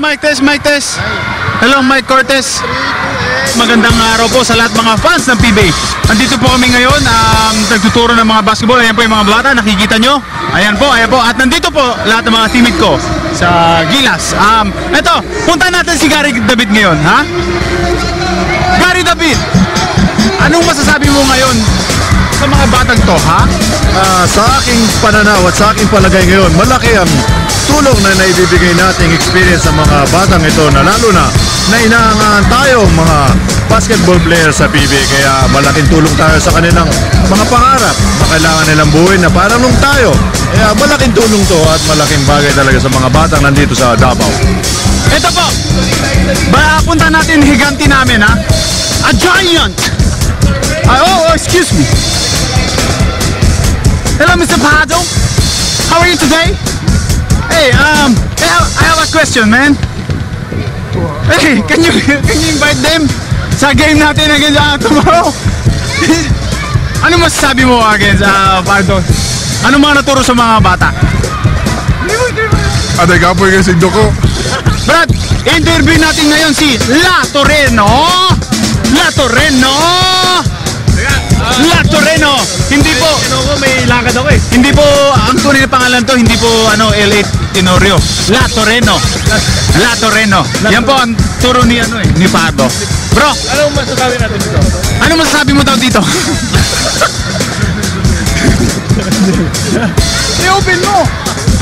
mic test, mic test. Hello, Mike Cortez. Magandang araw po sa lahat mga fans ng PBA. Andito po kami ngayon, nagtuturo ng mga basketball. Ayan po yung mga bata, nakikita nyo. Ayan po. At nandito po lahat ng mga teammate ko sa Gilas. Eto, punta natin si Gary David ngayon, ha? Gary David, anong masasabi mo ngayon sa mga batang to, ha? Sa aking pananaw at sa aking palagay ngayon, malaki ang tulong na naibibigay nating experience sa mga batang ito na lalo na inaangahan tayo mga basketball players sa PBA, kaya malaking tulong tayo sa kanilang mga pangarap na kailangan nilang buuin na parang nung tayo. Kaya malaking tulong to at malaking bagay talaga sa mga batang nandito sa Davao. Ito po, punta natin higanti namin, ha? A giant! Excuse me. Hello, Mr. Pado. How are you today? Hey, I have a question, man. Hey, can you invite them sa game natin against tomorrow? Ano masasabi mo against Pardon? Ano mga naturo sa mga bata? Aday kapoy kasi doko. Brad, interview natin ngayon si La Toreno. Hindi po. May lakad ako eh. Hindi po ang tunay na pangalan to, hindi po L.A. Tenorio. La Toreno. Yan po ang turo ni ni Pardo. Bro, Anong masasabi natin dito? ano masasabi mo daw dito? I-open mo.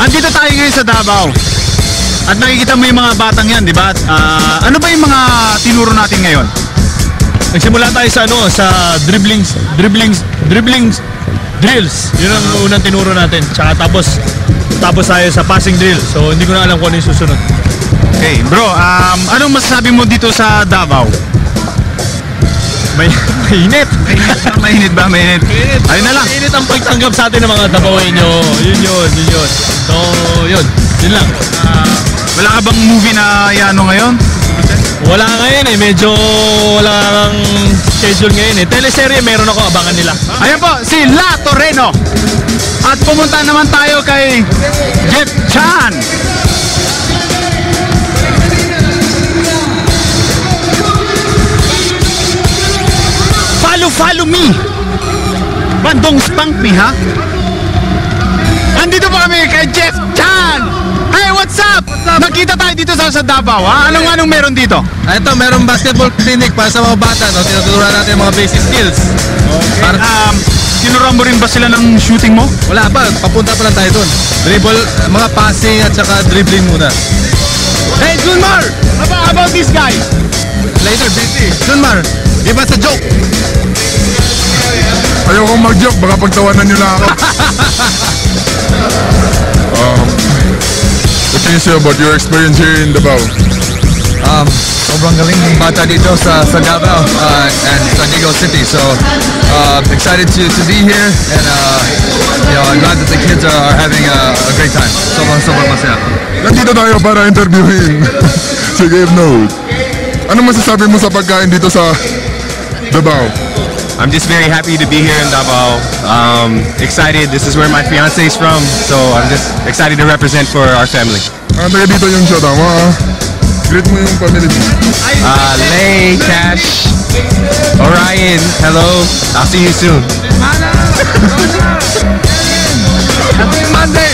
Andito tayo ngayon sa Davao. At nakikita mo yung mga batang yan, di ba? Ano ba yung mga tinuro natin ngayon? Nagsimula tayo sa drills. Yun ang unang tinuro natin. Tsaka tapos tayo sa passing drill. So hindi ko na alam kung ano yung susunod. Okay, bro, anong masasabi mo dito sa Davao? Mainit. Mainit ba? Ayun na lang. Mainit ang pagtanggap sa atin ng mga Davaoenyo. Yun. So, yun lang. Wala ka bang movie na ngayon? Wala ngayon eh. Medyo wala kang schedule ngayon eh. Teleserye meron ako, abangan nila. Ayan po, si La Toreno. At pumunta naman tayo kay Jeff Chan. Follow me. Bandong spank me, ha? Andito po kami kay Jeff Chan. Hey, what's up? Nakita tayo dito sa Davao, ha? Anong meron dito? Ito, merong basketball clinic para sa mga bata. No? Tinuturuan natin yung mga basic skills. Okay. Tinuruan mo rin ba sila ng shooting mo? Wala pa, papunta pa lang tayo dun. Dribble, mga passing at saka dribbling muna. Hey, Junmar! How about this guy? Later, busy. Junmar, give us a joke. Ayokong mag-joke, baka pagtawanan nyo lang ako. What can you say about your experience here in Davao? Sobrang galing ng bata dito sa Davao and San Diego City. So, excited to be here and I'm glad that the kids are having a great time. Sobrang masaya. Nandito tayo para interviewin si Gabe Node. Ano masasabi mo sa pagkain dito sa Davao? I'm just very happy to be here in Davao. Excited. This is where my fiance is from, so I'm just excited to represent for our family. Taga dito yung show, tama? Greet mo yung family mo. Lay, Cash, Orion, hello. I'll see you soon. Happy Monday!